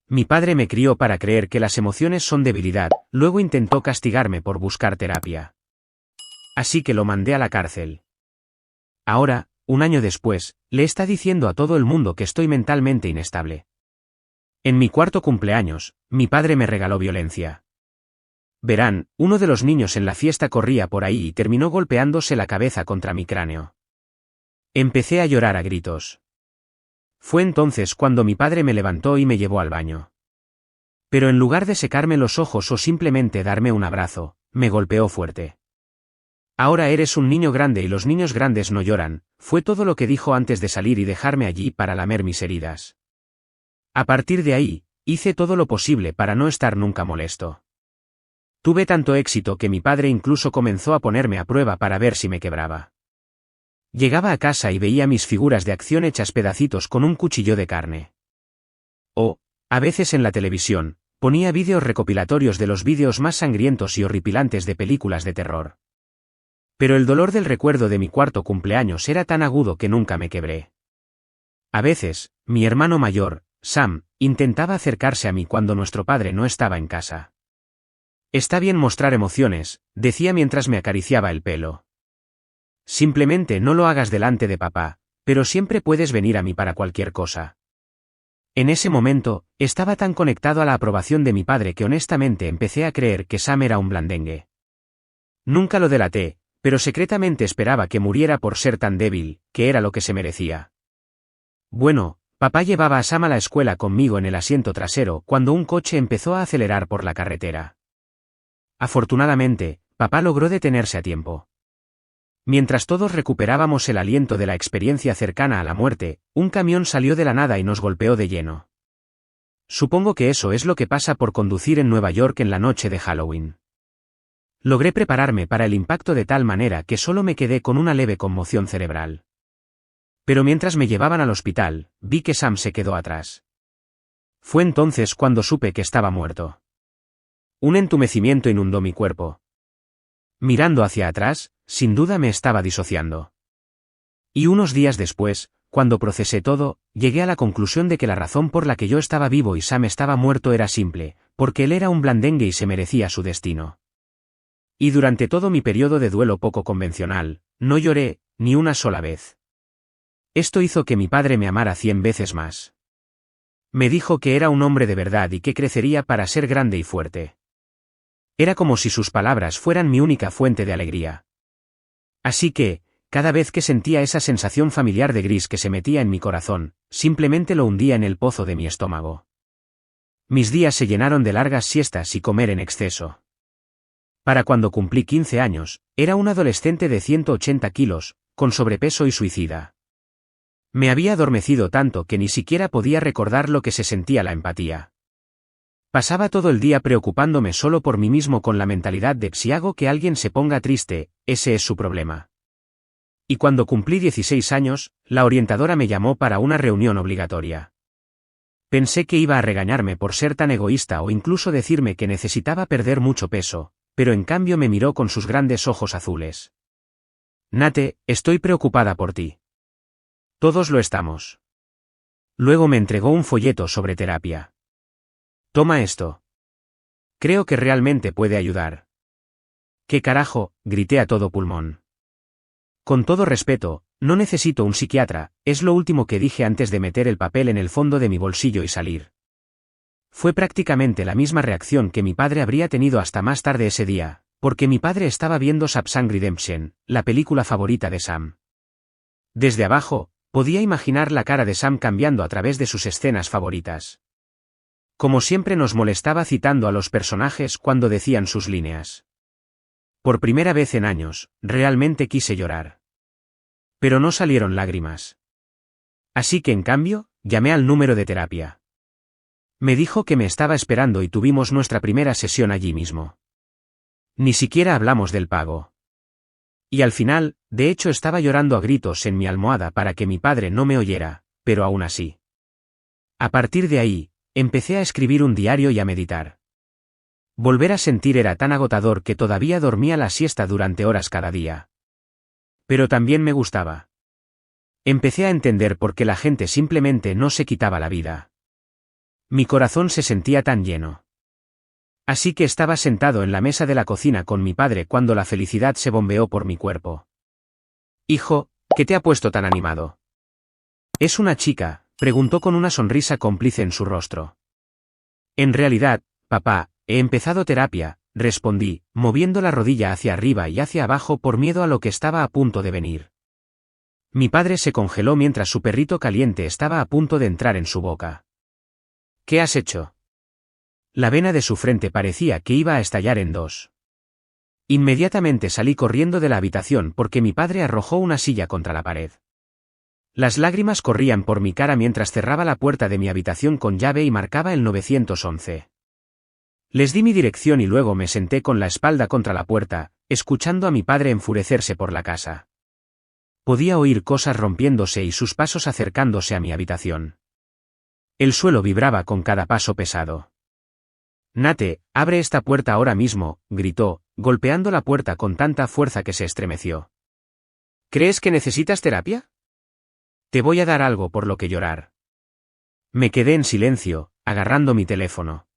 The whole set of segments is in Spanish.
Mi padre me crió para creer que las emociones son debilidad, luego intentó castigarme por buscar terapia. Así que lo mandé a la cárcel. Ahora, un año después, le está diciendo a todo el mundo que estoy mentalmente inestable. En mi cuarto cumpleaños, mi padre me regaló violencia. Verán, uno de los niños en la fiesta corría por ahí y terminó golpeándose la cabeza contra mi cráneo. Empecé a llorar a gritos. Fue entonces cuando mi padre me levantó y me llevó al baño. Pero en lugar de secarme los ojos o simplemente darme un abrazo, me golpeó fuerte. Ahora eres un niño grande y los niños grandes no lloran, fue todo lo que dijo antes de salir y dejarme allí para lamer mis heridas. A partir de ahí, hice todo lo posible para no estar nunca molesto. Tuve tanto éxito que mi padre incluso comenzó a ponerme a prueba para ver si me quebraba. Llegaba a casa y veía mis figuras de acción hechas pedacitos con un cuchillo de carne. O, a veces en la televisión, ponía vídeos recopilatorios de los vídeos más sangrientos y horripilantes de películas de terror. Pero el dolor del recuerdo de mi cuarto cumpleaños era tan agudo que nunca me quebré. A veces, mi hermano mayor, Sam, intentaba acercarse a mí cuando nuestro padre no estaba en casa. Está bien mostrar emociones, decía mientras me acariciaba el pelo. Simplemente no lo hagas delante de papá, pero siempre puedes venir a mí para cualquier cosa. En ese momento, estaba tan conectado a la aprobación de mi padre que honestamente empecé a creer que Sam era un blandengue. Nunca lo delaté, pero secretamente esperaba que muriera por ser tan débil, que era lo que se merecía. Bueno, papá llevaba a Sam a la escuela conmigo en el asiento trasero cuando un coche empezó a acelerar por la carretera. Afortunadamente, papá logró detenerse a tiempo. Mientras todos recuperábamos el aliento de la experiencia cercana a la muerte, un camión salió de la nada y nos golpeó de lleno. Supongo que eso es lo que pasa por conducir en Nueva York en la noche de Halloween. Logré prepararme para el impacto de tal manera que solo me quedé con una leve conmoción cerebral. Pero mientras me llevaban al hospital, vi que Sam se quedó atrás. Fue entonces cuando supe que estaba muerto. Un entumecimiento inundó mi cuerpo. Mirando hacia atrás, sin duda me estaba disociando. Y unos días después, cuando procesé todo, llegué a la conclusión de que la razón por la que yo estaba vivo y Sam estaba muerto era simple, porque él era un blandengue y se merecía su destino. Y durante todo mi periodo de duelo poco convencional, no lloré, ni una sola vez. Esto hizo que mi padre me amara 100 veces más. Me dijo que era un hombre de verdad y que crecería para ser grande y fuerte. Era como si sus palabras fueran mi única fuente de alegría. Así que, cada vez que sentía esa sensación familiar de gris que se metía en mi corazón, simplemente lo hundía en el pozo de mi estómago. Mis días se llenaron de largas siestas y comer en exceso. Para cuando cumplí 15 años, era un adolescente de 180 kilos, con sobrepeso y suicida. Me había adormecido tanto que ni siquiera podía recordar lo que se sentía la empatía. Pasaba todo el día preocupándome solo por mí mismo con la mentalidad de si hago que alguien se ponga triste, ese es su problema. Y cuando cumplí 16 años, la orientadora me llamó para una reunión obligatoria. Pensé que iba a regañarme por ser tan egoísta o incluso decirme que necesitaba perder mucho peso, pero en cambio me miró con sus grandes ojos azules. Nate, estoy preocupada por ti. Todos lo estamos. Luego me entregó un folleto sobre terapia. Toma esto. Creo que realmente puede ayudar. ¿Qué carajo?, grité a todo pulmón. Con todo respeto, no necesito un psiquiatra, es lo último que dije antes de meter el papel en el fondo de mi bolsillo y salir. Fue prácticamente la misma reacción que mi padre habría tenido hasta más tarde ese día, porque mi padre estaba viendo Shawshank Redemption, la película favorita de Sam. Desde abajo, podía imaginar la cara de Sam cambiando a través de sus escenas favoritas. Como siempre nos molestaba citando a los personajes cuando decían sus líneas. Por primera vez en años, realmente quise llorar. Pero no salieron lágrimas. Así que en cambio, llamé al número de terapia. Me dijo que me estaba esperando y tuvimos nuestra primera sesión allí mismo. Ni siquiera hablamos del pago. Y al final, de hecho estaba llorando a gritos en mi almohada para que mi padre no me oyera, pero aún así. A partir de ahí, empecé a escribir un diario y a meditar. Volver a sentir era tan agotador que todavía dormía la siesta durante horas cada día. Pero también me gustaba. Empecé a entender por qué la gente simplemente no se quitaba la vida. Mi corazón se sentía tan lleno. Así que estaba sentado en la mesa de la cocina con mi padre cuando la felicidad se bombeó por mi cuerpo. Hijo, ¿qué te ha puesto tan animado? ¿Es una chica?, preguntó con una sonrisa cómplice en su rostro. En realidad, papá, he empezado terapia, respondí, moviendo la rodilla hacia arriba y hacia abajo por miedo a lo que estaba a punto de venir. Mi padre se congeló mientras su perrito caliente estaba a punto de entrar en su boca. ¿Qué has hecho? La vena de su frente parecía que iba a estallar en dos. Inmediatamente salí corriendo de la habitación porque mi padre arrojó una silla contra la pared. Las lágrimas corrían por mi cara mientras cerraba la puerta de mi habitación con llave y marcaba el 911. Les di mi dirección y luego me senté con la espalda contra la puerta, escuchando a mi padre enfurecerse por la casa. Podía oír cosas rompiéndose y sus pasos acercándose a mi habitación. El suelo vibraba con cada paso pesado. Nate, abre esta puerta ahora mismo, gritó, golpeando la puerta con tanta fuerza que se estremeció. ¿Crees que necesitas terapia? Te voy a dar algo por lo que llorar. Me quedé en silencio, agarrando mi teléfono.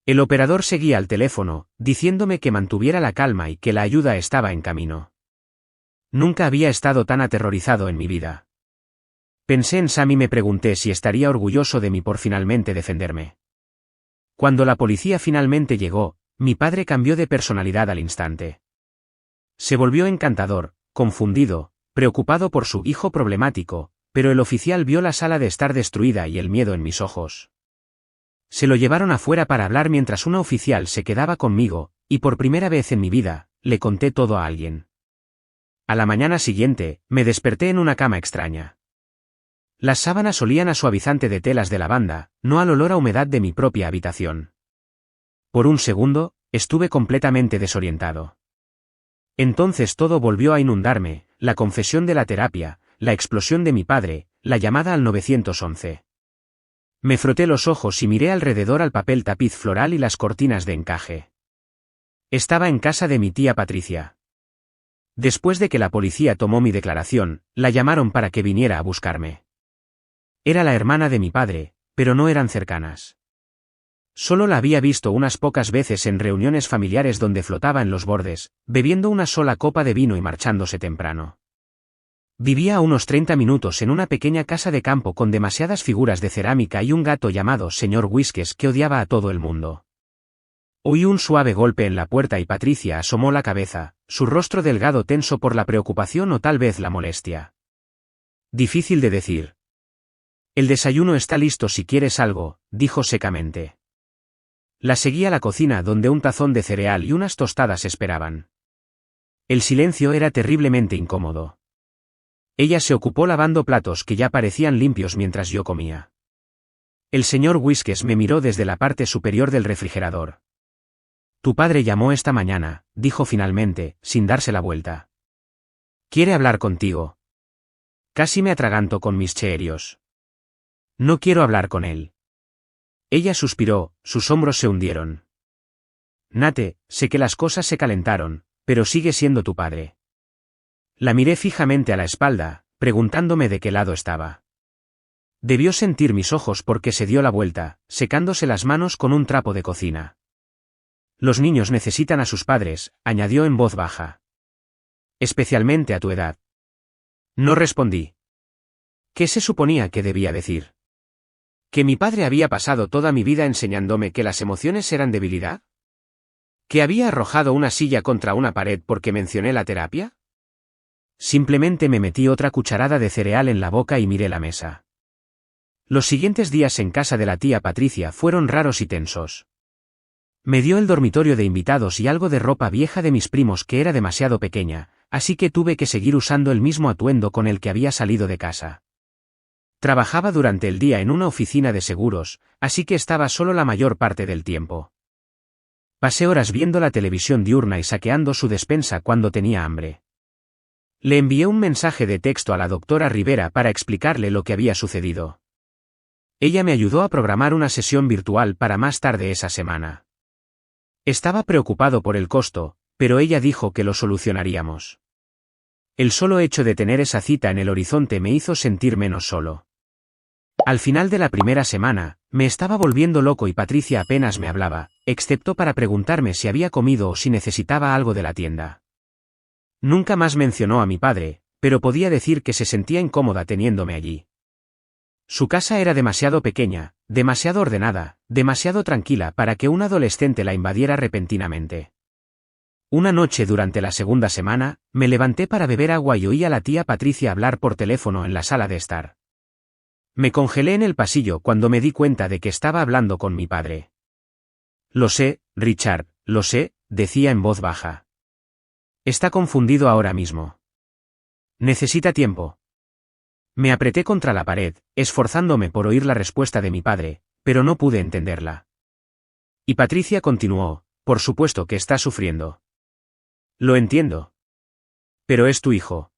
El operador seguía al teléfono, diciéndome que mantuviera la calma y que la ayuda estaba en camino. Nunca había estado tan aterrorizado en mi vida. Pensé en Sam y me pregunté si estaría orgulloso de mí por finalmente defenderme. Cuando la policía finalmente llegó, mi padre cambió de personalidad al instante. Se volvió encantador, confundido, preocupado por su hijo problemático, pero el oficial vio la sala de estar destruida y el miedo en mis ojos. Se lo llevaron afuera para hablar mientras una oficial se quedaba conmigo, y por primera vez en mi vida, le conté todo a alguien. A la mañana siguiente, me desperté en una cama extraña. Las sábanas olían a suavizante de telas de lavanda, no al olor a humedad de mi propia habitación. Por un segundo, estuve completamente desorientado. Entonces todo volvió a inundarme, la confesión de la terapia, la explosión de mi padre, la llamada al 911. Me froté los ojos y miré alrededor al papel tapiz floral y las cortinas de encaje. Estaba en casa de mi tía Patricia. Después de que la policía tomó mi declaración, la llamaron para que viniera a buscarme. Era la hermana de mi padre, pero no eran cercanas. Solo la había visto unas pocas veces en reuniones familiares donde flotaba en los bordes, bebiendo una sola copa de vino y marchándose temprano. Vivía a unos 30 minutos en una pequeña casa de campo con demasiadas figuras de cerámica y un gato llamado Señor Whiskers que odiaba a todo el mundo. Oí un suave golpe en la puerta y Patricia asomó la cabeza, su rostro delgado tenso por la preocupación o tal vez la molestia. Difícil de decir. El desayuno está listo si quieres algo, dijo secamente. La seguí a la cocina donde un tazón de cereal y unas tostadas esperaban. El silencio era terriblemente incómodo. Ella se ocupó lavando platos que ya parecían limpios mientras yo comía. El señor Whiskers me miró desde la parte superior del refrigerador. Tu padre llamó esta mañana, dijo finalmente, sin darse la vuelta. Quiere hablar contigo. Casi me atraganto con mis cheerios. No quiero hablar con él. Ella suspiró, sus hombros se hundieron. Nate, sé que las cosas se calentaron, pero sigue siendo tu padre. La miré fijamente a la espalda, preguntándome de qué lado estaba. Debió sentir mis ojos porque se dio la vuelta, secándose las manos con un trapo de cocina. Los niños necesitan a sus padres, añadió en voz baja. Especialmente a tu edad. No respondí. ¿Qué se suponía que debía decir? ¿Que mi padre había pasado toda mi vida enseñándome que las emociones eran debilidad? ¿Que había arrojado una silla contra una pared porque mencioné la terapia? Simplemente me metí otra cucharada de cereal en la boca y miré la mesa. Los siguientes días en casa de la tía Patricia fueron raros y tensos. Me dio el dormitorio de invitados y algo de ropa vieja de mis primos que era demasiado pequeña, así que tuve que seguir usando el mismo atuendo con el que había salido de casa. Trabajaba durante el día en una oficina de seguros, así que estaba solo la mayor parte del tiempo. Pasé horas viendo la televisión diurna y saqueando su despensa cuando tenía hambre. Le envié un mensaje de texto a la doctora Rivera para explicarle lo que había sucedido. Ella me ayudó a programar una sesión virtual para más tarde esa semana. Estaba preocupado por el costo, pero ella dijo que lo solucionaríamos. El solo hecho de tener esa cita en el horizonte me hizo sentir menos solo. Al final de la primera semana, me estaba volviendo loco y Patricia apenas me hablaba, excepto para preguntarme si había comido o si necesitaba algo de la tienda. Nunca más mencionó a mi padre, pero podía decir que se sentía incómoda teniéndome allí. Su casa era demasiado pequeña, demasiado ordenada, demasiado tranquila para que un adolescente la invadiera repentinamente. Una noche durante la segunda semana, me levanté para beber agua y oí a la tía Patricia hablar por teléfono en la sala de estar. Me congelé en el pasillo cuando me di cuenta de que estaba hablando con mi padre. Lo sé, Richard, lo sé, decía en voz baja. Está confundido ahora mismo. Necesita tiempo. Me apreté contra la pared, esforzándome por oír la respuesta de mi padre, pero no pude entenderla. Y Patricia continuó, por supuesto que está sufriendo. Lo entiendo. Pero es tu hijo.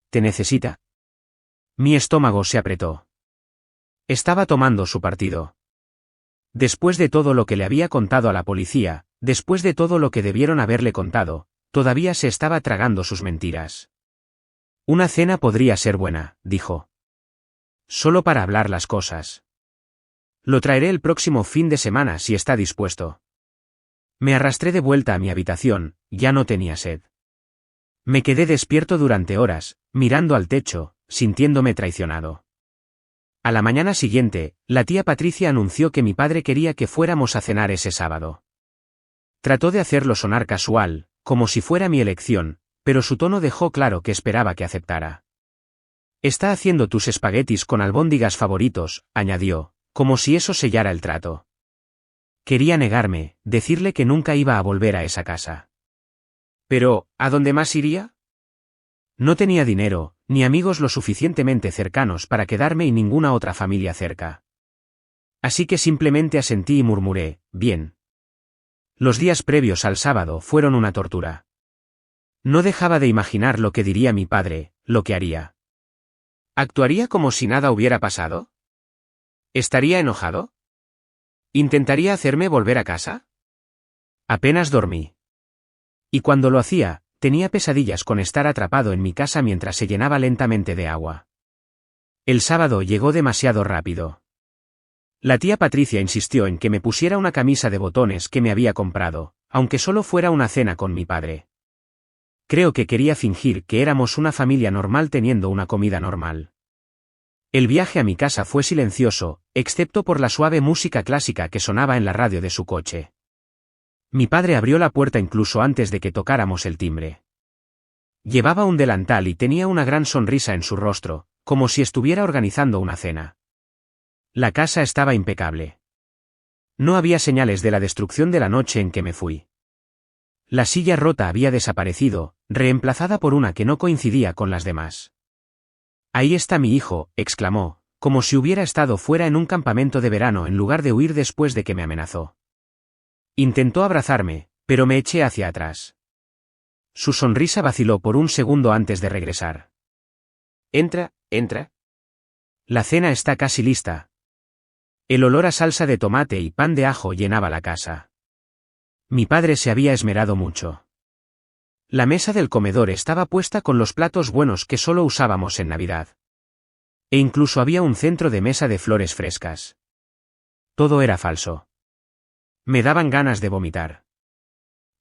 ¿Te necesita? Mi estómago se apretó. Estaba tomando su partido. Después de todo lo que le había contado a la policía, después de todo lo que debieron haberle contado, todavía se estaba tragando sus mentiras. Una cena podría ser buena, dijo. Solo para hablar las cosas. Lo traeré el próximo fin de semana si está dispuesto. Me arrastré de vuelta a mi habitación, ya no tenía sed. Me quedé despierto durante horas, mirando al techo, sintiéndome traicionado. A la mañana siguiente, la tía Patricia anunció que mi padre quería que fuéramos a cenar ese sábado. Trató de hacerlo sonar casual, como si fuera mi elección, pero su tono dejó claro que esperaba que aceptara. Está haciendo tus espaguetis con albóndigas favoritos, añadió, como si eso sellara el trato. Quería negarme, decirle que nunca iba a volver a esa casa. Pero, ¿a dónde más iría? No tenía dinero, ni amigos lo suficientemente cercanos para quedarme y ninguna otra familia cerca. Así que simplemente asentí y murmuré, bien. Los días previos al sábado fueron una tortura. No dejaba de imaginar lo que diría mi padre, lo que haría. ¿Actuaría como si nada hubiera pasado? ¿Estaría enojado? ¿Intentaría hacerme volver a casa? Apenas dormí. Y cuando lo hacía, tenía pesadillas con estar atrapado en mi casa mientras se llenaba lentamente de agua. El sábado llegó demasiado rápido. La tía Patricia insistió en que me pusiera una camisa de botones que me había comprado, aunque solo fuera una cena con mi padre. Creo que quería fingir que éramos una familia normal teniendo una comida normal. El viaje a mi casa fue silencioso, excepto por la suave música clásica que sonaba en la radio de su coche. Mi padre abrió la puerta incluso antes de que tocáramos el timbre. Llevaba un delantal y tenía una gran sonrisa en su rostro, como si estuviera organizando una cena. La casa estaba impecable. No había señales de la destrucción de la noche en que me fui. La silla rota había desaparecido, reemplazada por una que no coincidía con las demás. Ahí está mi hijo, exclamó, como si hubiera estado fuera en un campamento de verano en lugar de huir después de que me amenazó. Intentó abrazarme, pero me eché hacia atrás. Su sonrisa vaciló por un segundo antes de regresar. Entra, entra. La cena está casi lista. El olor a salsa de tomate y pan de ajo llenaba la casa. Mi padre se había esmerado mucho. La mesa del comedor estaba puesta con los platos buenos que solo usábamos en Navidad. E incluso había un centro de mesa de flores frescas. Todo era falso. Me daban ganas de vomitar.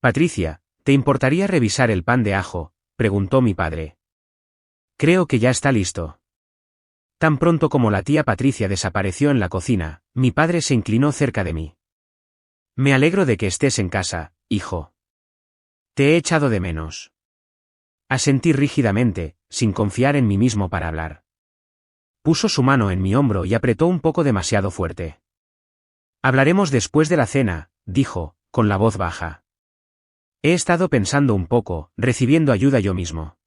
Patricia, ¿te importaría revisar el pan de ajo?, preguntó mi padre. Creo que ya está listo. Tan pronto como la tía Patricia desapareció en la cocina, mi padre se inclinó cerca de mí. Me alegro de que estés en casa, hijo. Te he echado de menos. Asentí rígidamente, sin confiar en mí mismo para hablar. Puso su mano en mi hombro y apretó un poco demasiado fuerte. Hablaremos después de la cena, dijo, con la voz baja. He estado pensando un poco, recibiendo ayuda yo mismo.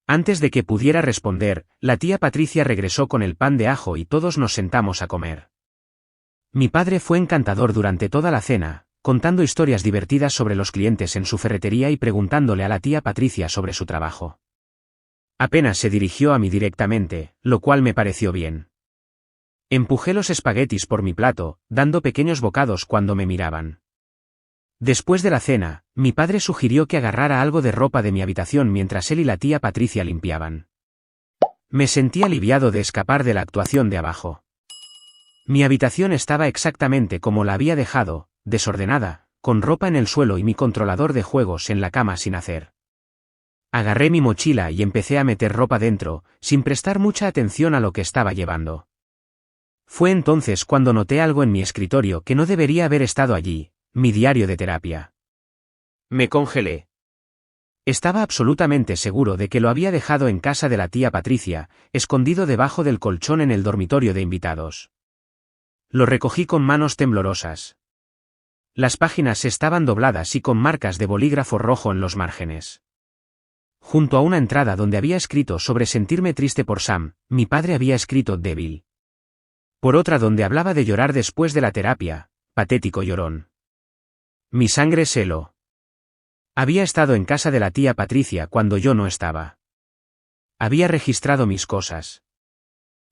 Antes de que pudiera responder, la tía Patricia regresó con el pan de ajo y todos nos sentamos a comer. Mi padre fue encantador durante toda la cena, contando historias divertidas sobre los clientes en su ferretería y preguntándole a la tía Patricia sobre su trabajo. Apenas se dirigió a mí directamente, lo cual me pareció bien. Empujé los espaguetis por mi plato, dando pequeños bocados cuando me miraban. Después de la cena, mi padre sugirió que agarrara algo de ropa de mi habitación mientras él y la tía Patricia limpiaban. Me sentí aliviado de escapar de la actuación de abajo. Mi habitación estaba exactamente como la había dejado, desordenada, con ropa en el suelo y mi controlador de juegos en la cama sin hacer. Agarré mi mochila y empecé a meter ropa dentro, sin prestar mucha atención a lo que estaba llevando. Fue entonces cuando noté algo en mi escritorio que no debería haber estado allí, mi diario de terapia. Me congelé. Estaba absolutamente seguro de que lo había dejado en casa de la tía Patricia, escondido debajo del colchón en el dormitorio de invitados. Lo recogí con manos temblorosas. Las páginas estaban dobladas y con marcas de bolígrafo rojo en los márgenes. Junto a una entrada donde había escrito sobre sentirme triste por Sam, mi padre había escrito débil. Por otra donde hablaba de llorar después de la terapia, patético llorón. Mi sangre se heló. Había estado en casa de la tía Patricia cuando yo no estaba. Había registrado mis cosas.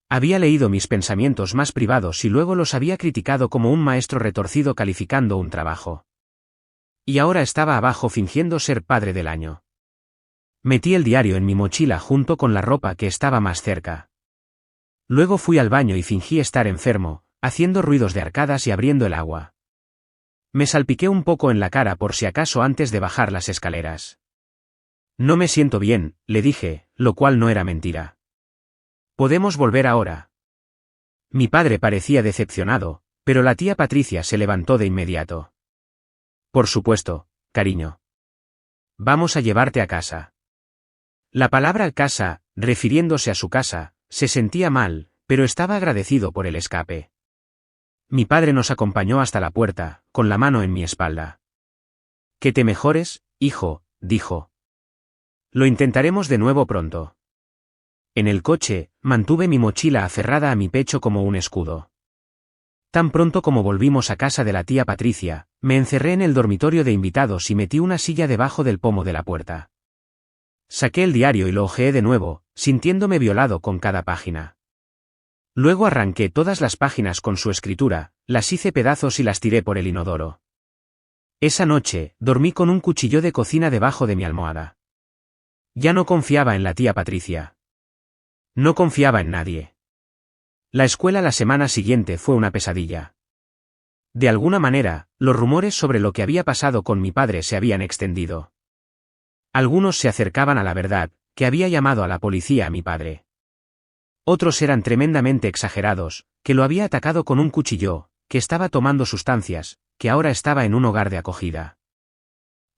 Había leído mis pensamientos más privados y luego los había criticado como un maestro retorcido calificando un trabajo. Y ahora estaba abajo fingiendo ser padre del año. Metí el diario en mi mochila junto con la ropa que estaba más cerca. Luego fui al baño y fingí estar enfermo, haciendo ruidos de arcadas y abriendo el agua. Me salpiqué un poco en la cara por si acaso antes de bajar las escaleras. No me siento bien, le dije, lo cual no era mentira. ¿Podemos volver ahora? Mi padre parecía decepcionado, pero la tía Patricia se levantó de inmediato. Por supuesto, cariño. Vamos a llevarte a casa. La palabra casa, refiriéndose a su casa, se sentía mal, pero estaba agradecido por el escape. Mi padre nos acompañó hasta la puerta, con la mano en mi espalda. Que te mejores, hijo, dijo. Lo intentaremos de nuevo pronto. En el coche, mantuve mi mochila aferrada a mi pecho como un escudo. Tan pronto como volvimos a casa de la tía Patricia, me encerré en el dormitorio de invitados y metí una silla debajo del pomo de la puerta. Saqué el diario y lo hojeé de nuevo, sintiéndome violado con cada página. Luego arranqué todas las páginas con su escritura, las hice pedazos y las tiré por el inodoro. Esa noche, dormí con un cuchillo de cocina debajo de mi almohada. Ya no confiaba en la tía Patricia. No confiaba en nadie. La escuela la semana siguiente fue una pesadilla. De alguna manera, los rumores sobre lo que había pasado con mi padre se habían extendido. Algunos se acercaban a la verdad, que había llamado a la policía a mi padre. Otros eran tremendamente exagerados, que lo había atacado con un cuchillo, que estaba tomando sustancias, que ahora estaba en un hogar de acogida.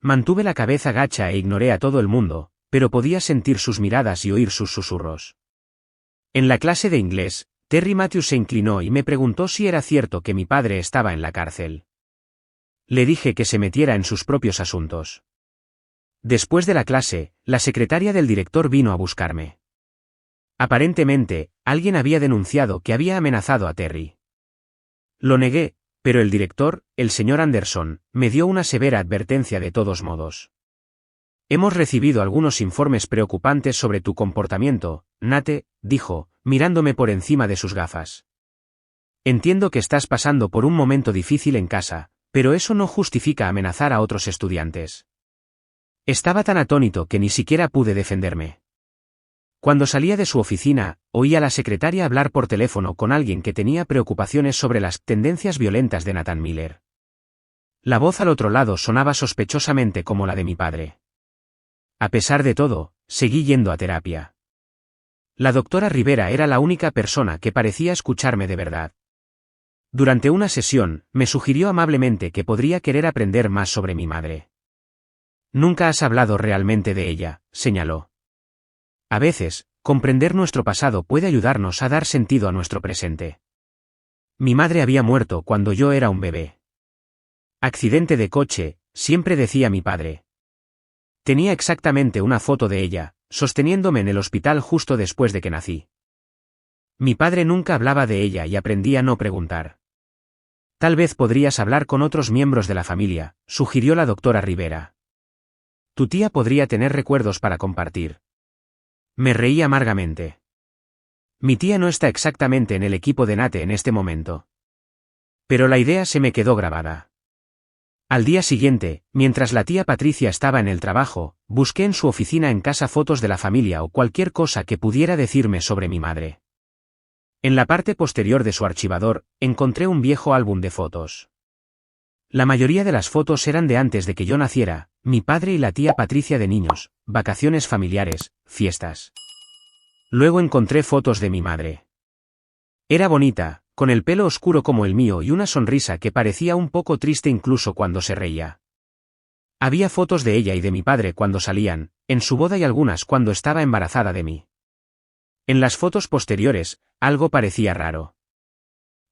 Mantuve la cabeza gacha e ignoré a todo el mundo, pero podía sentir sus miradas y oír sus susurros. En la clase de inglés, Terry Matthews se inclinó y me preguntó si era cierto que mi padre estaba en la cárcel. Le dije que se metiera en sus propios asuntos. Después de la clase, la secretaria del director vino a buscarme. Aparentemente, alguien había denunciado que había amenazado a Terry. Lo negué, pero el director, el señor Anderson, me dio una severa advertencia de todos modos. Hemos recibido algunos informes preocupantes sobre tu comportamiento, Nate, dijo, mirándome por encima de sus gafas. Entiendo que estás pasando por un momento difícil en casa, pero eso no justifica amenazar a otros estudiantes. Estaba tan atónito que ni siquiera pude defenderme. Cuando salía de su oficina, oí a la secretaria hablar por teléfono con alguien que tenía preocupaciones sobre las tendencias violentas de Nathan Miller. La voz al otro lado sonaba sospechosamente como la de mi padre. A pesar de todo, seguí yendo a terapia. La doctora Rivera era la única persona que parecía escucharme de verdad. Durante una sesión, me sugirió amablemente que podría querer aprender más sobre mi madre. Nunca has hablado realmente de ella, señaló. A veces, comprender nuestro pasado puede ayudarnos a dar sentido a nuestro presente. Mi madre había muerto cuando yo era un bebé. Accidente de coche, siempre decía mi padre. Tenía exactamente una foto de ella, sosteniéndome en el hospital justo después de que nací. Mi padre nunca hablaba de ella y aprendí a no preguntar. Tal vez podrías hablar con otros miembros de la familia, sugirió la doctora Rivera. Tu tía podría tener recuerdos para compartir. Me reí amargamente. Mi tía no está exactamente en el equipo de Nate en este momento. Pero la idea se me quedó grabada. Al día siguiente, mientras la tía Patricia estaba en el trabajo, busqué en su oficina en casa fotos de la familia o cualquier cosa que pudiera decirme sobre mi madre. En la parte posterior de su archivador, encontré un viejo álbum de fotos. La mayoría de las fotos eran de antes de que yo naciera, mi padre y la tía Patricia de niños, vacaciones familiares, fiestas. Luego encontré fotos de mi madre. Era bonita, con el pelo oscuro como el mío y una sonrisa que parecía un poco triste incluso cuando se reía. Había fotos de ella y de mi padre cuando salían, en su boda y algunas cuando estaba embarazada de mí. En las fotos posteriores, algo parecía raro.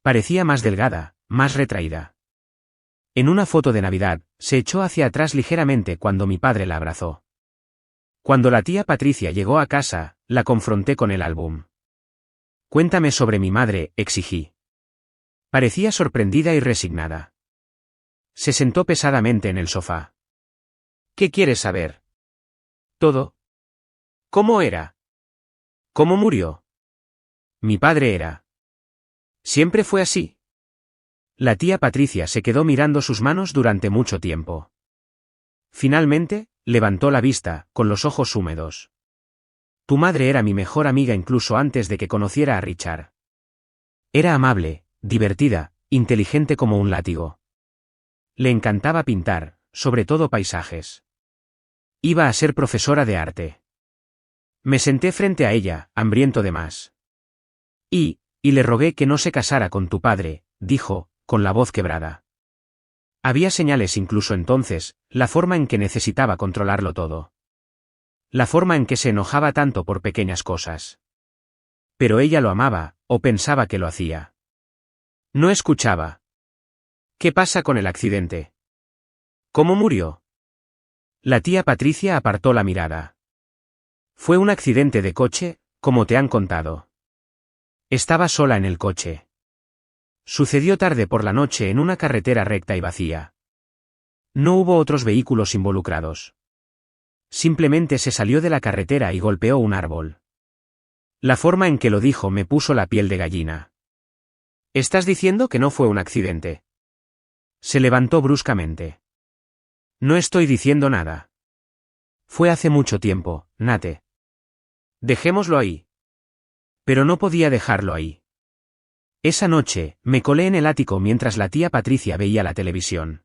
Parecía más delgada, más retraída. En una foto de Navidad, se echó hacia atrás ligeramente cuando mi padre la abrazó. Cuando la tía Patricia llegó a casa, la confronté con el álbum. Cuéntame sobre mi madre, exigí. Parecía sorprendida y resignada. Se sentó pesadamente en el sofá. ¿Qué quieres saber? Todo. ¿Cómo era? ¿Cómo murió? Mi padre era. ¿Siempre fue así? La tía Patricia se quedó mirando sus manos durante mucho tiempo. Finalmente, levantó la vista, con los ojos húmedos. Tu madre era mi mejor amiga incluso antes de que conociera a Richard. Era amable, divertida, inteligente como un látigo. Le encantaba pintar, sobre todo paisajes. Iba a ser profesora de arte. Me senté frente a ella, hambriento de más. Y le rogué que no se casara con tu padre, dijo, con la voz quebrada. Había señales incluso entonces, la forma en que necesitaba controlarlo todo. La forma en que se enojaba tanto por pequeñas cosas. Pero ella lo amaba, o pensaba que lo hacía. No escuchaba. ¿Qué pasa con el accidente? ¿Cómo murió? La tía Patricia apartó la mirada. Fue un accidente de coche, como te han contado. Estaba sola en el coche. Sucedió tarde por la noche en una carretera recta y vacía. No hubo otros vehículos involucrados. Simplemente se salió de la carretera y golpeó un árbol. La forma en que lo dijo me puso la piel de gallina. ¿Estás diciendo que no fue un accidente? Se levantó bruscamente. No estoy diciendo nada. Fue hace mucho tiempo, Nate. Dejémoslo ahí. Pero no podía dejarlo ahí. Esa noche, me colé en el ático mientras la tía Patricia veía la televisión.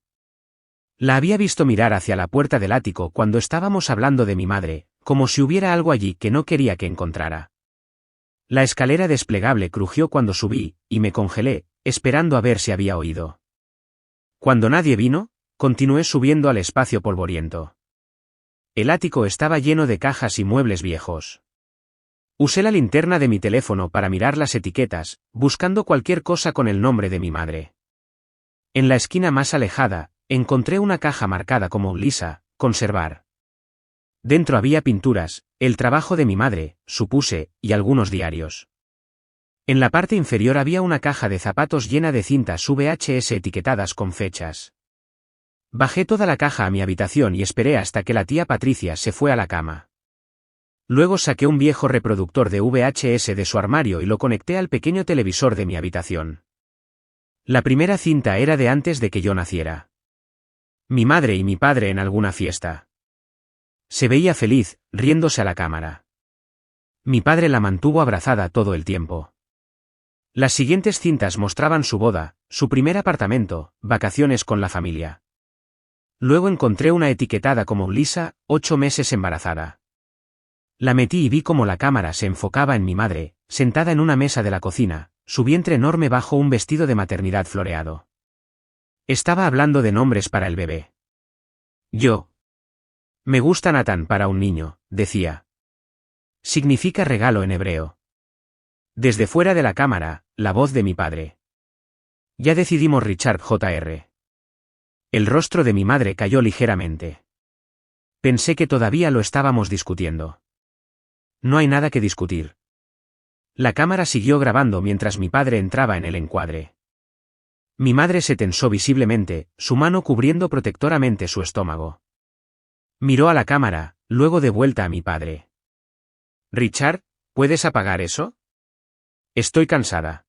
La había visto mirar hacia la puerta del ático cuando estábamos hablando de mi madre, como si hubiera algo allí que no quería que encontrara. La escalera desplegable crujió cuando subí, y me congelé, esperando a ver si había oído. Cuando nadie vino, continué subiendo al espacio polvoriento. El ático estaba lleno de cajas y muebles viejos. Usé la linterna de mi teléfono para mirar las etiquetas, buscando cualquier cosa con el nombre de mi madre. En la esquina más alejada, encontré una caja marcada como Lisa, conservar. Dentro había pinturas, el trabajo de mi madre, supuse, y algunos diarios. En la parte inferior había una caja de zapatos llena de cintas VHS etiquetadas con fechas. Bajé toda la caja a mi habitación y esperé hasta que la tía Patricia se fue a la cama. Luego saqué un viejo reproductor de VHS de su armario y lo conecté al pequeño televisor de mi habitación. La primera cinta era de antes de que yo naciera. Mi madre y mi padre en alguna fiesta. Se veía feliz, riéndose a la cámara. Mi padre la mantuvo abrazada todo el tiempo. Las siguientes cintas mostraban su boda, su primer apartamento, vacaciones con la familia. Luego encontré una etiquetada como Lisa, 8 meses embarazada. La metí y vi cómo la cámara se enfocaba en mi madre, sentada en una mesa de la cocina, su vientre enorme bajo un vestido de maternidad floreado. Estaba hablando de nombres para el bebé. Me gusta Nathan para un niño, decía. Significa regalo en hebreo. Desde fuera de la cámara, la voz de mi padre. Ya decidimos Richard Jr. El rostro de mi madre cayó ligeramente. Pensé que todavía lo estábamos discutiendo. No hay nada que discutir. La cámara siguió grabando mientras mi padre entraba en el encuadre. Mi madre se tensó visiblemente, su mano cubriendo protectoramente su estómago. Miró a la cámara, luego de vuelta a mi padre. Richard, ¿puedes apagar eso? Estoy cansada.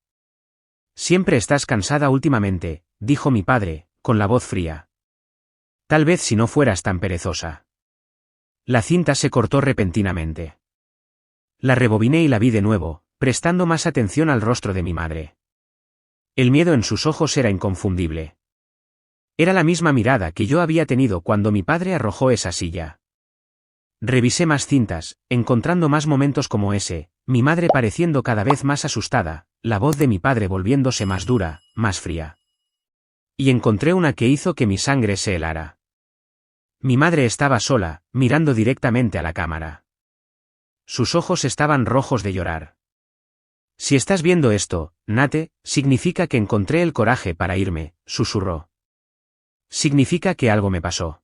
Siempre estás cansada últimamente, dijo mi padre, con la voz fría. Tal vez si no fueras tan perezosa. La cinta se cortó repentinamente. La rebobiné y la vi de nuevo, prestando más atención al rostro de mi madre. El miedo en sus ojos era inconfundible. Era la misma mirada que yo había tenido cuando mi padre arrojó esa silla. Revisé más cintas, encontrando más momentos como ese, mi madre pareciendo cada vez más asustada, la voz de mi padre volviéndose más dura, más fría. Y encontré una que hizo que mi sangre se helara. Mi madre estaba sola, mirando directamente a la cámara. Sus ojos estaban rojos de llorar. Si estás viendo esto, Nate, significa que encontré el coraje para irme, susurró. Significa que algo me pasó.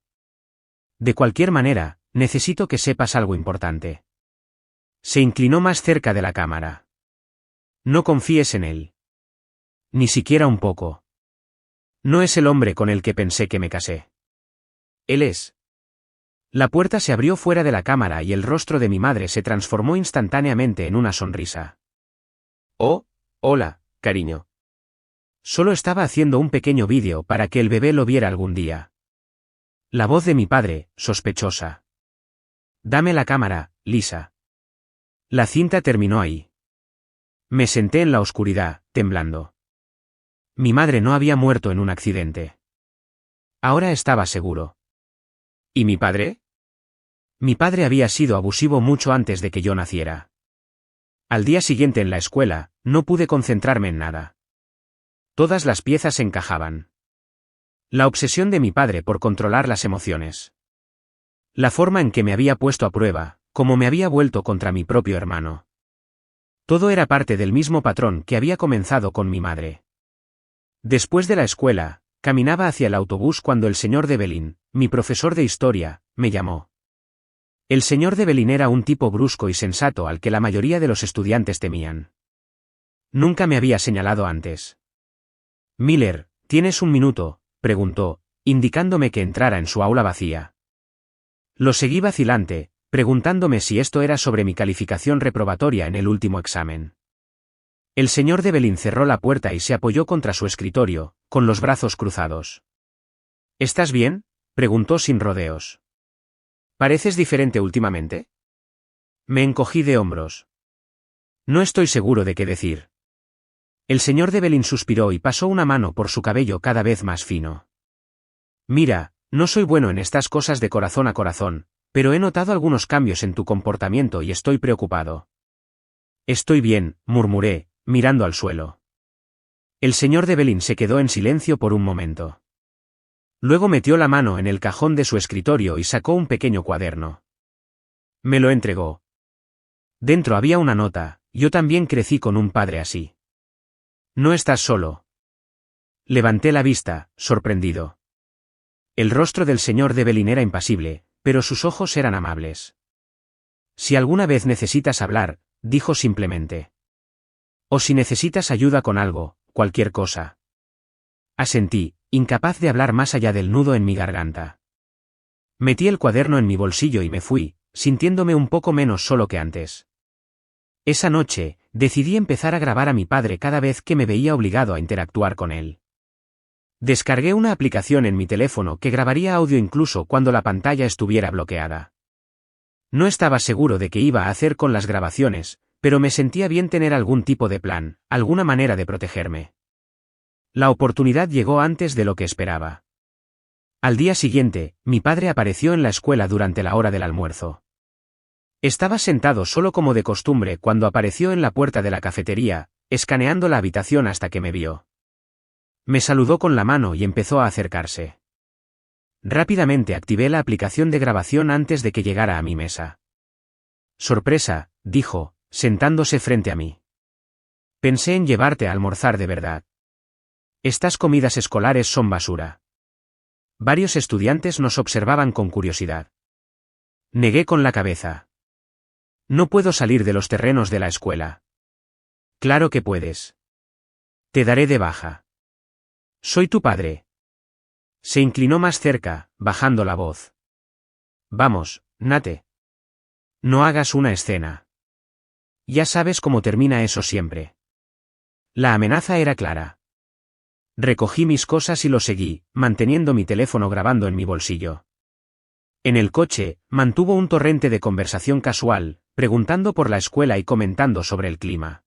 De cualquier manera, necesito que sepas algo importante. Se inclinó más cerca de la cámara. No confíes en él. Ni siquiera un poco. No es el hombre con el que pensé que me casé. Él es. La puerta se abrió fuera de la cámara y el rostro de mi madre se transformó instantáneamente en una sonrisa. Oh, hola, cariño. Solo estaba haciendo un pequeño vídeo para que el bebé lo viera algún día. La voz de mi padre, sospechosa. Dame la cámara, Lisa. La cinta terminó ahí. Me senté en la oscuridad, temblando. Mi madre no había muerto en un accidente. Ahora estaba seguro. ¿Y mi padre? Mi padre había sido abusivo mucho antes de que yo naciera. Al día siguiente en la escuela, no pude concentrarme en nada. Todas las piezas encajaban. La obsesión de mi padre por controlar las emociones. La forma en que me había puesto a prueba, como me había vuelto contra mi propio hermano. Todo era parte del mismo patrón que había comenzado con mi madre. Después de la escuela, caminaba hacia el autobús cuando el señor Debelin, mi profesor de historia, me llamó. El señor Debelin era un tipo brusco y sensato al que la mayoría de los estudiantes temían. Nunca me había señalado antes. Miller, ¿tienes un minuto?, preguntó, indicándome que entrara en su aula vacía. Lo seguí vacilante, preguntándome si esto era sobre mi calificación reprobatoria en el último examen. El señor Debelin cerró la puerta y se apoyó contra su escritorio, con los brazos cruzados. ¿Estás bien?, preguntó sin rodeos. ¿Pareces diferente últimamente? Me encogí de hombros. No estoy seguro de qué decir. El señor Debelin suspiró y pasó una mano por su cabello cada vez más fino. Mira, no soy bueno en estas cosas de corazón a corazón, pero he notado algunos cambios en tu comportamiento y estoy preocupado. Estoy bien, murmuré, mirando al suelo. El señor Debelin se quedó en silencio por un momento. Luego metió la mano en el cajón de su escritorio y sacó un pequeño cuaderno. Me lo entregó. Dentro había una nota: yo también crecí con un padre así. No estás solo. Levanté la vista, sorprendido. El rostro del señor Debelin era impasible, pero sus ojos eran amables. Si alguna vez necesitas hablar, dijo simplemente. O si necesitas ayuda con algo, cualquier cosa. Asentí, incapaz de hablar más allá del nudo en mi garganta. Metí el cuaderno en mi bolsillo y me fui, sintiéndome un poco menos solo que antes. Esa noche, decidí empezar a grabar a mi padre cada vez que me veía obligado a interactuar con él. Descargué una aplicación en mi teléfono que grabaría audio incluso cuando la pantalla estuviera bloqueada. No estaba seguro de qué iba a hacer con las grabaciones, pero me sentía bien tener algún tipo de plan, alguna manera de protegerme. La oportunidad llegó antes de lo que esperaba. Al día siguiente, mi padre apareció en la escuela durante la hora del almuerzo. Estaba sentado solo como de costumbre cuando apareció en la puerta de la cafetería, escaneando la habitación hasta que me vio. Me saludó con la mano y empezó a acercarse. Rápidamente activé la aplicación de grabación antes de que llegara a mi mesa. Sorpresa, dijo, sentándose frente a mí. Pensé en llevarte a almorzar de verdad. Estas comidas escolares son basura. Varios estudiantes nos observaban con curiosidad. Negué con la cabeza. No puedo salir de los terrenos de la escuela. Claro que puedes. Te daré de baja. Soy tu padre. Se inclinó más cerca, bajando la voz. Vamos, Nate. No hagas una escena. Ya sabes cómo termina eso siempre. La amenaza era clara. Recogí mis cosas y lo seguí, manteniendo mi teléfono grabando en mi bolsillo. En el coche, mantuvo un torrente de conversación casual, preguntando por la escuela y comentando sobre el clima.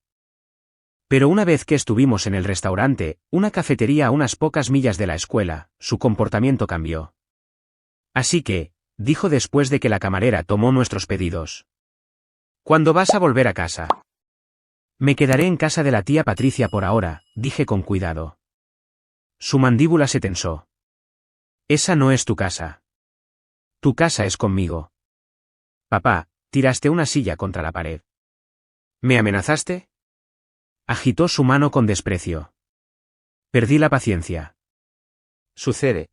Pero una vez que estuvimos en el restaurante, una cafetería a unas pocas millas de la escuela, su comportamiento cambió. Así que, dijo después de que la camarera tomó nuestros pedidos. ¿Cuándo vas a volver a casa? Me quedaré en casa de la tía Patricia por ahora, dije con cuidado. Su mandíbula se tensó. Esa no es tu casa. Tu casa es conmigo. Papá, tiraste una silla contra la pared. ¿Me amenazaste? Agitó su mano con desprecio. Perdí la paciencia. Sucede.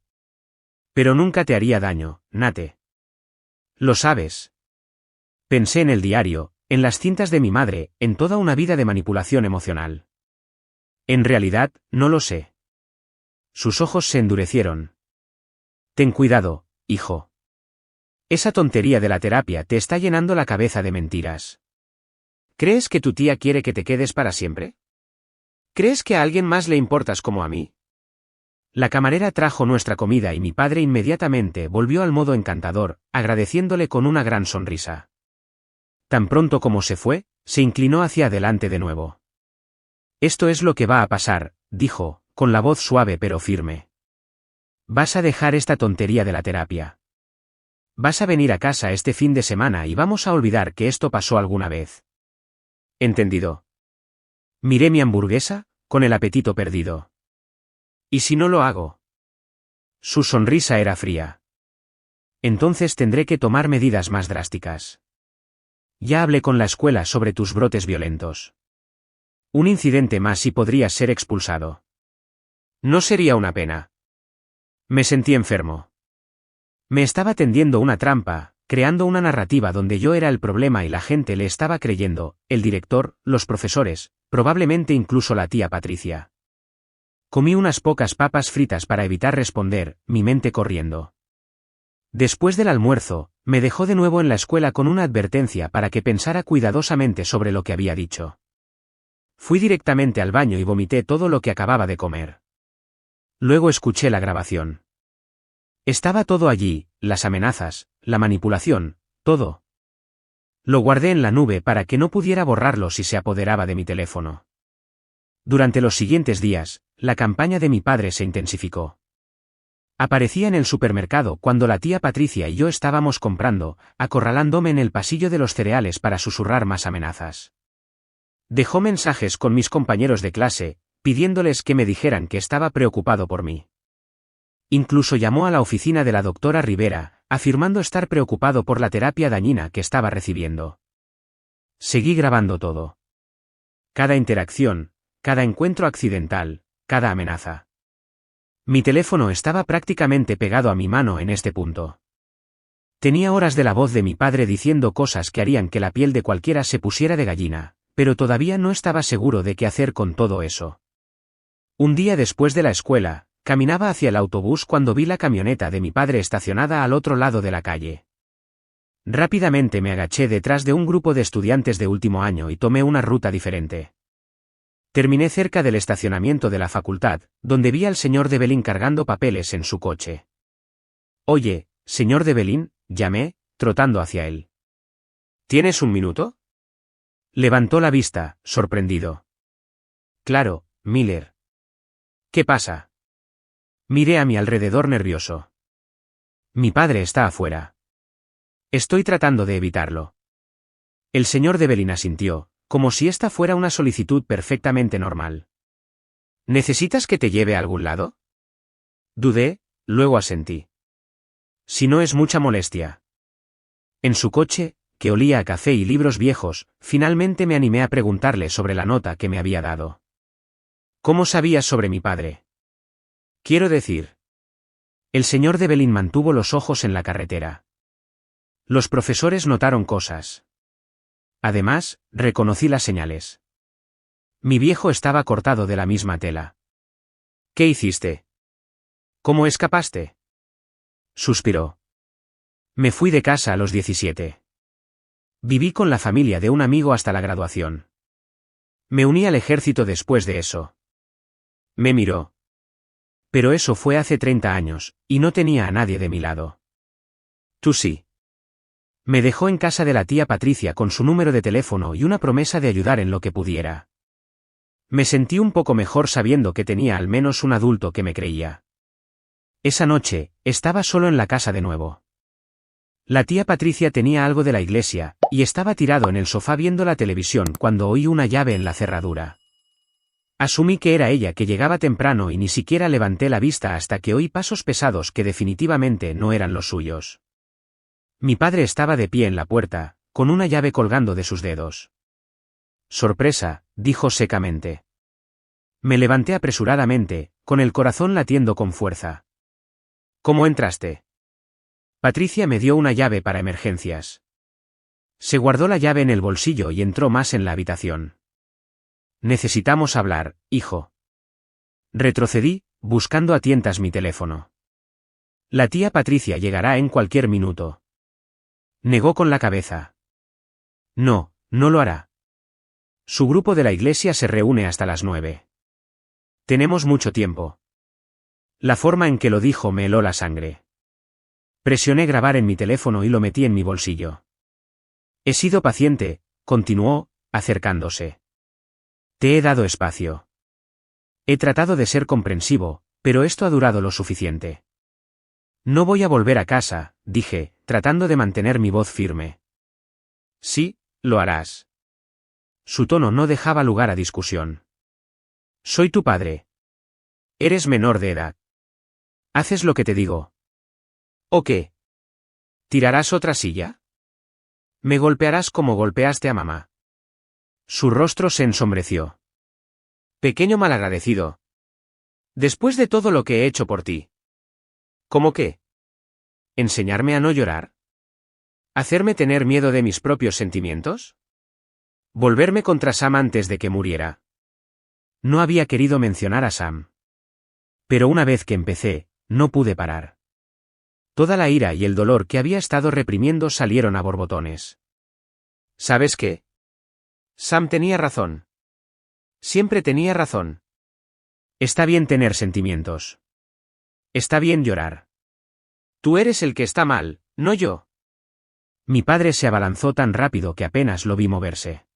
Pero nunca te haría daño, Nate. Lo sabes. Pensé en el diario, en las cintas de mi madre, en toda una vida de manipulación emocional. En realidad, no lo sé. Sus ojos se endurecieron. Ten cuidado, hijo. Esa tontería de la terapia te está llenando la cabeza de mentiras. ¿Crees que tu tía quiere que te quedes para siempre? ¿Crees que a alguien más le importas como a mí? La camarera trajo nuestra comida y mi padre inmediatamente volvió al modo encantador, agradeciéndole con una gran sonrisa. Tan pronto como se fue, se inclinó hacia adelante de nuevo. Esto es lo que va a pasar, dijo, con la voz suave pero firme. Vas a dejar esta tontería de la terapia. Vas a venir a casa este fin de semana y vamos a olvidar que esto pasó alguna vez. ¿Entendido? Miré mi hamburguesa, con el apetito perdido. ¿Y si no lo hago? Su sonrisa era fría. Entonces tendré que tomar medidas más drásticas. Ya hablé con la escuela sobre tus brotes violentos. Un incidente más y podrías ser expulsado. No sería una pena. Me sentí enfermo. Me estaba tendiendo una trampa, creando una narrativa donde yo era el problema y la gente le estaba creyendo, el director, los profesores, probablemente incluso la tía Patricia. Comí unas pocas papas fritas para evitar responder, mi mente corriendo. Después del almuerzo, me dejó de nuevo en la escuela con una advertencia para que pensara cuidadosamente sobre lo que había dicho. Fui directamente al baño y vomité todo lo que acababa de comer. Luego escuché la grabación. Estaba todo allí, las amenazas, la manipulación, todo. Lo guardé en la nube para que no pudiera borrarlo si se apoderaba de mi teléfono. Durante los siguientes días, la campaña de mi padre se intensificó. Aparecía en el supermercado cuando la tía Patricia y yo estábamos comprando, acorralándome en el pasillo de los cereales para susurrar más amenazas. Dejó mensajes con mis compañeros de clase, pidiéndoles que me dijeran que estaba preocupado por mí. Incluso llamó a la oficina de la doctora Rivera, afirmando estar preocupado por la terapia dañina que estaba recibiendo. Seguí grabando todo. Cada interacción, cada encuentro accidental, cada amenaza. Mi teléfono estaba prácticamente pegado a mi mano en este punto. Tenía horas de la voz de mi padre diciendo cosas que harían que la piel de cualquiera se pusiera de gallina, pero todavía no estaba seguro de qué hacer con todo eso. Un día después de la escuela, caminaba hacia el autobús cuando vi la camioneta de mi padre estacionada al otro lado de la calle. Rápidamente me agaché detrás de un grupo de estudiantes de último año y tomé una ruta diferente. Terminé cerca del estacionamiento de la facultad, donde vi al señor de Belín cargando papeles en su coche. Oye, señor de Belín, llamé, trotando hacia él. ¿Tienes un minuto? Levantó la vista, sorprendido. Claro, Miller. ¿Qué pasa? Miré a mi alrededor nervioso. Mi padre está afuera. Estoy tratando de evitarlo. El señor de Belín asintió, como si esta fuera una solicitud perfectamente normal. ¿Necesitas que te lleve a algún lado? Dudé, luego asentí. Si no es mucha molestia. En su coche, que olía a café y libros viejos, finalmente me animé a preguntarle sobre la nota que me había dado. ¿Cómo sabías sobre mi padre? Quiero decir. El señor de Belín mantuvo los ojos en la carretera. Los profesores notaron cosas. Además, reconocí las señales. Mi viejo estaba cortado de la misma tela. ¿Qué hiciste? ¿Cómo escapaste? Suspiró. Me fui de casa a los 17. Viví con la familia de un amigo hasta la graduación. Me uní al ejército después de eso. Me miró. Pero eso fue hace 30 años, y no tenía a nadie de mi lado. Tú sí. Me dejó en casa de la tía Patricia con su número de teléfono y una promesa de ayudar en lo que pudiera. Me sentí un poco mejor sabiendo que tenía al menos un adulto que me creía. Esa noche, estaba solo en la casa de nuevo. La tía Patricia tenía algo de la iglesia, y estaba tirado en el sofá viendo la televisión cuando oí una llave en la cerradura. Asumí que era ella que llegaba temprano y ni siquiera levanté la vista hasta que oí pasos pesados que definitivamente no eran los suyos. Mi padre estaba de pie en la puerta, con una llave colgando de sus dedos. Sorpresa, dijo secamente. Me levanté apresuradamente, con el corazón latiendo con fuerza. ¿Cómo entraste? Patricia me dio una llave para emergencias. Se guardó la llave en el bolsillo y entró más en la habitación. Necesitamos hablar, hijo. Retrocedí, buscando a tientas mi teléfono. La tía Patricia llegará en cualquier minuto. Negó con la cabeza. No, no lo hará. Su grupo de la iglesia se reúne hasta las 9. Tenemos mucho tiempo. La forma en que lo dijo me heló la sangre. Presioné grabar en mi teléfono y lo metí en mi bolsillo. He sido paciente, continuó, acercándose. Te he dado espacio. He tratado de ser comprensivo, pero esto ha durado lo suficiente. No voy a volver a casa, dije, tratando de mantener mi voz firme. Sí, lo harás. Su tono no dejaba lugar a discusión. Soy tu padre. Eres menor de edad. ¿Haces lo que te digo? ¿O qué? ¿Tirarás otra silla? ¿Me golpearás como golpeaste a mamá? Su rostro se ensombreció. Pequeño malagradecido. Después de todo lo que he hecho por ti. ¿Cómo qué? ¿Enseñarme a no llorar? ¿Hacerme tener miedo de mis propios sentimientos? ¿Volverme contra Sam antes de que muriera? No había querido mencionar a Sam. Pero una vez que empecé, no pude parar. Toda la ira y el dolor que había estado reprimiendo salieron a borbotones. ¿Sabes qué? Sam tenía razón. Siempre tenía razón. Está bien tener sentimientos. Está bien llorar. Tú eres el que está mal, no yo. Mi padre se abalanzó tan rápido que apenas lo vi moverse.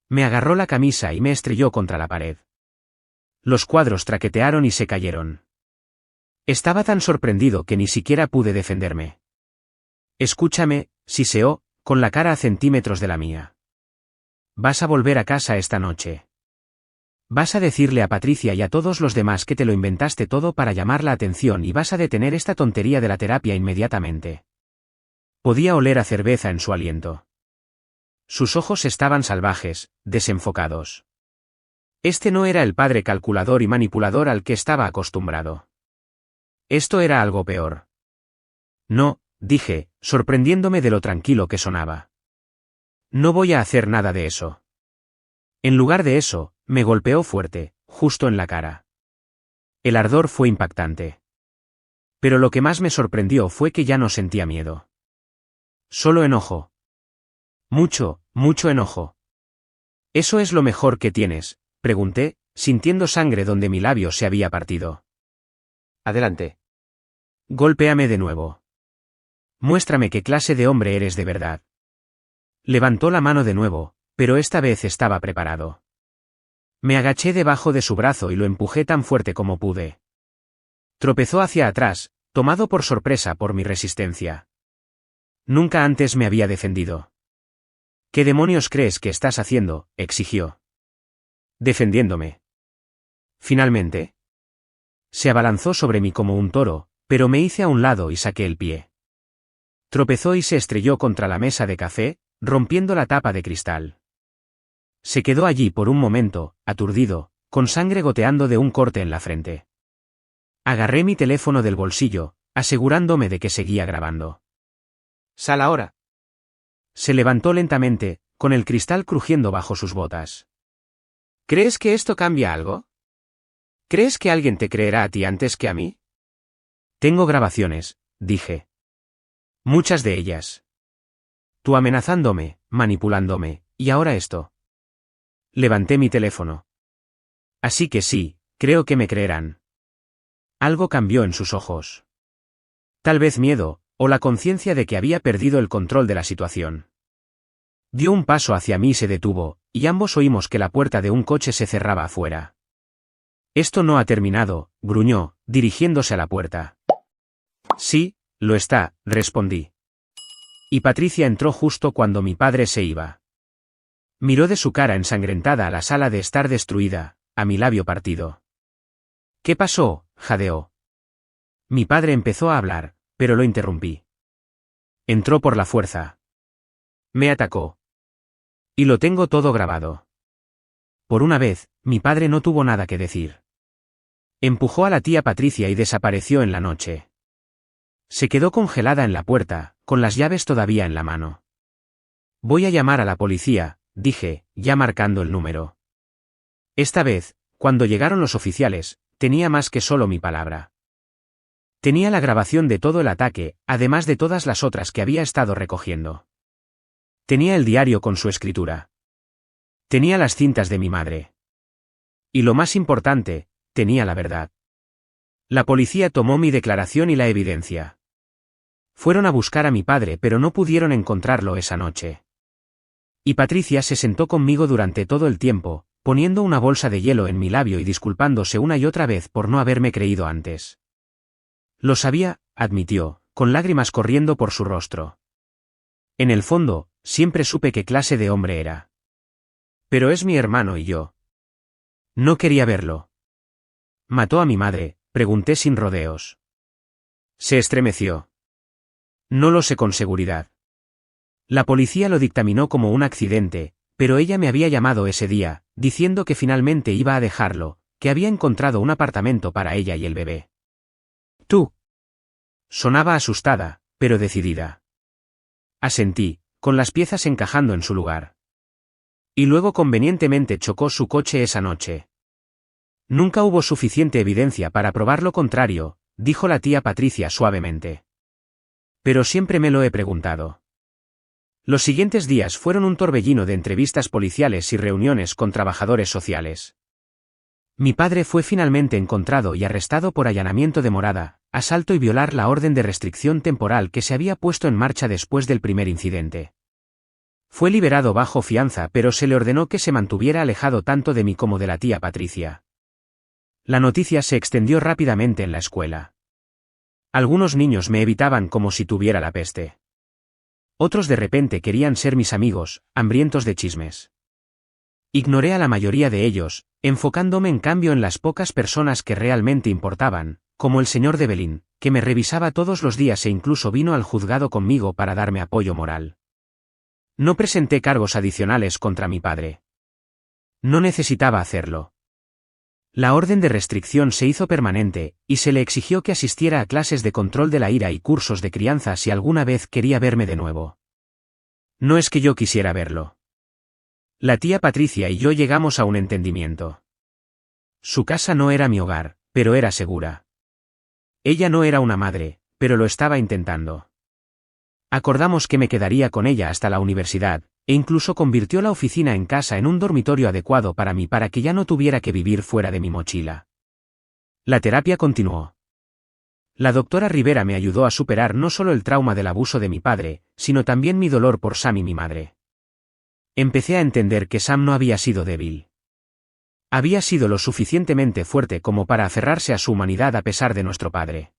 Me agarró la camisa y me estrelló contra la pared. Los cuadros traquetearon y se cayeron. Estaba tan sorprendido que ni siquiera pude defenderme. Escúchame, siseó, con la cara a centímetros de la mía. Vas a volver a casa esta noche. Vas a decirle a Patricia y a todos los demás que te lo inventaste todo para llamar la atención y vas a detener esta tontería de la terapia inmediatamente. Podía oler a cerveza en su aliento. Sus ojos estaban salvajes, desenfocados. Este no era el padre calculador y manipulador al que estaba acostumbrado. Esto era algo peor. No, dije, sorprendiéndome de lo tranquilo que sonaba. No voy a hacer nada de eso. En lugar de eso, me golpeó fuerte, justo en la cara. El ardor fue impactante. Pero lo que más me sorprendió fue que ya no sentía miedo. Solo enojo. Mucho, mucho enojo. ¿Eso es lo mejor que tienes?, pregunté, sintiendo sangre donde mi labio se había partido. Adelante. Golpéame de nuevo. Muéstrame qué clase de hombre eres de verdad. Levantó la mano de nuevo, pero esta vez estaba preparado. Me agaché debajo de su brazo y lo empujé tan fuerte como pude. Tropezó hacia atrás, tomado por sorpresa por mi resistencia. Nunca antes me había defendido. ¿Qué demonios crees que estás haciendo?, exigió. Defendiéndome. Finalmente. Se abalanzó sobre mí como un toro, pero me hice a un lado y saqué el pie. Tropezó y se estrelló contra la mesa de café, rompiendo la tapa de cristal. Se quedó allí por un momento, aturdido, con sangre goteando de un corte en la frente. Agarré mi teléfono del bolsillo, asegurándome de que seguía grabando. Sal ahora. Se levantó lentamente, con el cristal crujiendo bajo sus botas. ¿Crees que esto cambia algo? ¿Crees que alguien te creerá a ti antes que a mí? Tengo grabaciones, dije. Muchas de ellas. Tú amenazándome, manipulándome, y ahora esto. Levanté mi teléfono. Así que sí, creo que me creerán. Algo cambió en sus ojos. Tal vez miedo, o la conciencia de que había perdido el control de la situación. Dio un paso hacia mí y se detuvo, y ambos oímos que la puerta de un coche se cerraba afuera. Esto no ha terminado, gruñó, dirigiéndose a la puerta. Sí, lo está, respondí. Y Patricia entró justo cuando mi padre se iba. Miró de su cara ensangrentada a la sala de estar destruida, a mi labio partido. ¿Qué pasó?, jadeó. Mi padre empezó a hablar, pero lo interrumpí. Entró por la fuerza. Me atacó. Y lo tengo todo grabado. Por una vez, mi padre no tuvo nada que decir. Empujó a la tía Patricia y desapareció en la noche. Se quedó congelada en la puerta, con las llaves todavía en la mano. Voy a llamar a la policía, dije, ya marcando el número. Esta vez, cuando llegaron los oficiales, tenía más que solo mi palabra. Tenía la grabación de todo el ataque, además de todas las otras que había estado recogiendo. Tenía el diario con su escritura. Tenía las cintas de mi madre. Y lo más importante, tenía la verdad. La policía tomó mi declaración y la evidencia. Fueron a buscar a mi padre pero no pudieron encontrarlo esa noche. Y Patricia se sentó conmigo durante todo el tiempo, poniendo una bolsa de hielo en mi labio y disculpándose una y otra vez por no haberme creído antes. Lo sabía, admitió, con lágrimas corriendo por su rostro. En el fondo, siempre supe qué clase de hombre era. Pero es mi hermano y yo. No quería verlo. ¿Mató a mi madre?, pregunté sin rodeos. Se estremeció. No lo sé con seguridad. La policía lo dictaminó como un accidente, pero ella me había llamado ese día, diciendo que finalmente iba a dejarlo, que había encontrado un apartamento para ella y el bebé. ¿Tú? Sonaba asustada, pero decidida. Asentí, con las piezas encajando en su lugar. Y luego convenientemente chocó su coche esa noche. Nunca hubo suficiente evidencia para probar lo contrario, dijo la tía Patricia suavemente. Pero siempre me lo he preguntado. Los siguientes días fueron un torbellino de entrevistas policiales y reuniones con trabajadores sociales. Mi padre fue finalmente encontrado y arrestado por allanamiento de morada, asalto y violar la orden de restricción temporal que se había puesto en marcha después del primer incidente. Fue liberado bajo fianza pero se le ordenó que se mantuviera alejado tanto de mí como de la tía Patricia. La noticia se extendió rápidamente en la escuela. Algunos niños me evitaban como si tuviera la peste. Otros de repente querían ser mis amigos, hambrientos de chismes. Ignoré a la mayoría de ellos, enfocándome en cambio en las pocas personas que realmente importaban, como el señor de Belín, que me revisaba todos los días e incluso vino al juzgado conmigo para darme apoyo moral. No presenté cargos adicionales contra mi padre. No necesitaba hacerlo. La orden de restricción se hizo permanente, y se le exigió que asistiera a clases de control de la ira y cursos de crianza si alguna vez quería verme de nuevo. No es que yo quisiera verlo. La tía Patricia y yo llegamos a un entendimiento. Su casa no era mi hogar, pero era segura. Ella no era una madre, pero lo estaba intentando. Acordamos que me quedaría con ella hasta la universidad, e incluso convirtió la oficina en casa en un dormitorio adecuado para mí para que ya no tuviera que vivir fuera de mi mochila. La terapia continuó. La doctora Rivera me ayudó a superar no solo el trauma del abuso de mi padre, sino también mi dolor por Sam y mi madre. Empecé a entender que Sam no había sido débil. Había sido lo suficientemente fuerte como para aferrarse a su humanidad a pesar de nuestro padre.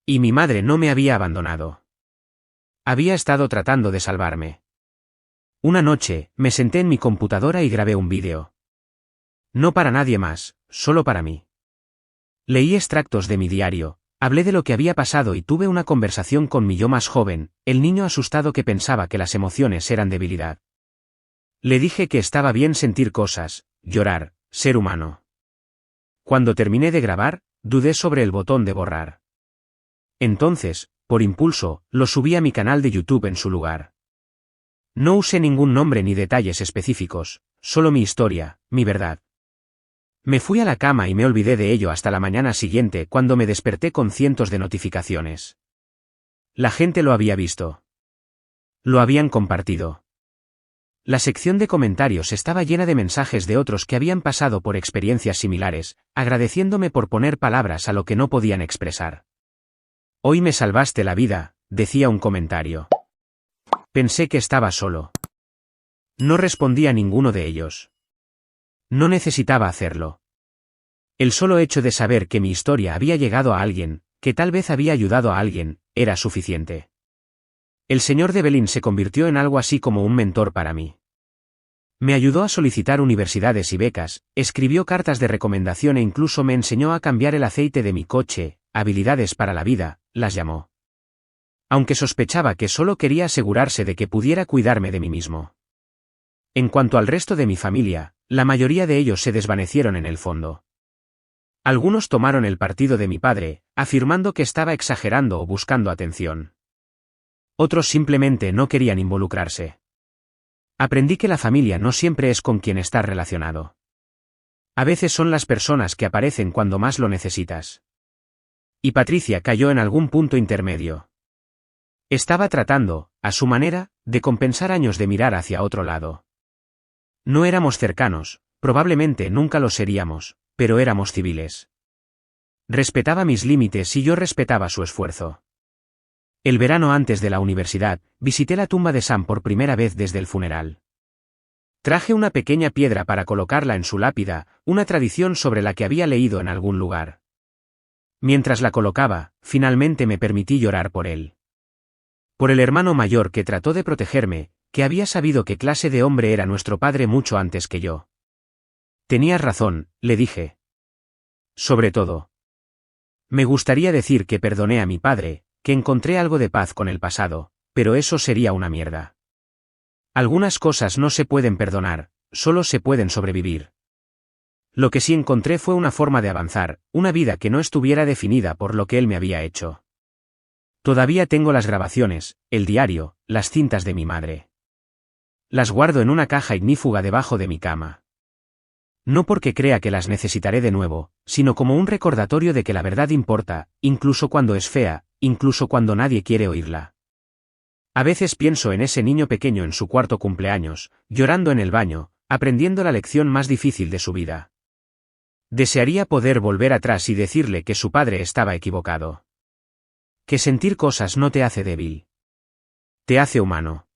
Y mi madre no me había abandonado. Había estado tratando de salvarme. Una noche, me senté en mi computadora y grabé un vídeo. No para nadie más, solo para mí. Leí extractos de mi diario, hablé de lo que había pasado y tuve una conversación con mi yo más joven, el niño asustado que pensaba que las emociones eran debilidad. Le dije que estaba bien sentir cosas, llorar, ser humano. Cuando terminé de grabar, dudé sobre el botón de borrar. Entonces, por impulso, lo subí a mi canal de YouTube en su lugar. No usé ningún nombre ni detalles específicos, solo mi historia, mi verdad. Me fui a la cama y me olvidé de ello hasta la mañana siguiente cuando me desperté con cientos de notificaciones. La gente lo había visto. Lo habían compartido. La sección de comentarios estaba llena de mensajes de otros que habían pasado por experiencias similares, agradeciéndome por poner palabras a lo que no podían expresar. Hoy me salvaste la vida, decía un comentario. Pensé que estaba solo. No respondí a ninguno de ellos. No necesitaba hacerlo. El solo hecho de saber que mi historia había llegado a alguien, que tal vez había ayudado a alguien, era suficiente. El señor de Belín se convirtió en algo así como un mentor para mí. Me ayudó a solicitar universidades y becas, escribió cartas de recomendación e incluso me enseñó a cambiar el aceite de mi coche, habilidades para la vida, las llamó. Aunque sospechaba que solo quería asegurarse de que pudiera cuidarme de mí mismo. En cuanto al resto de mi familia, la mayoría de ellos se desvanecieron en el fondo. Algunos tomaron el partido de mi padre, afirmando que estaba exagerando o buscando atención. Otros simplemente no querían involucrarse. Aprendí que la familia no siempre es con quien estás relacionado. A veces son las personas que aparecen cuando más lo necesitas. Y Patricia cayó en algún punto intermedio. Estaba tratando, a su manera, de compensar años de mirar hacia otro lado. No éramos cercanos, probablemente nunca lo seríamos, pero éramos civiles. Respetaba mis límites y yo respetaba su esfuerzo. El verano antes de la universidad, visité la tumba de Sam por primera vez desde el funeral. Traje una pequeña piedra para colocarla en su lápida, una tradición sobre la que había leído en algún lugar. Mientras la colocaba, finalmente me permití llorar por él. Por el hermano mayor que trató de protegerme, que había sabido qué clase de hombre era nuestro padre mucho antes que yo. Tenías razón, le dije. Sobre todo. Me gustaría decir que perdoné a mi padre, que encontré algo de paz con el pasado, pero eso sería una mierda. Algunas cosas no se pueden perdonar, solo se pueden sobrevivir. Lo que sí encontré fue una forma de avanzar, una vida que no estuviera definida por lo que él me había hecho. Todavía tengo las grabaciones, el diario, las cintas de mi madre. Las guardo en una caja ignífuga debajo de mi cama. No porque crea que las necesitaré de nuevo, sino como un recordatorio de que la verdad importa, incluso cuando es fea, incluso cuando nadie quiere oírla. A veces pienso en ese niño pequeño en su cuarto cumpleaños, llorando en el baño, aprendiendo la lección más difícil de su vida. Desearía poder volver atrás y decirle que su padre estaba equivocado. Que sentir cosas no te hace débil. Te hace humano.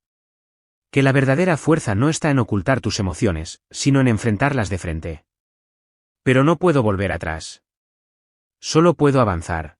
Que la verdadera fuerza no está en ocultar tus emociones, sino en enfrentarlas de frente. Pero no puedo volver atrás. Solo puedo avanzar.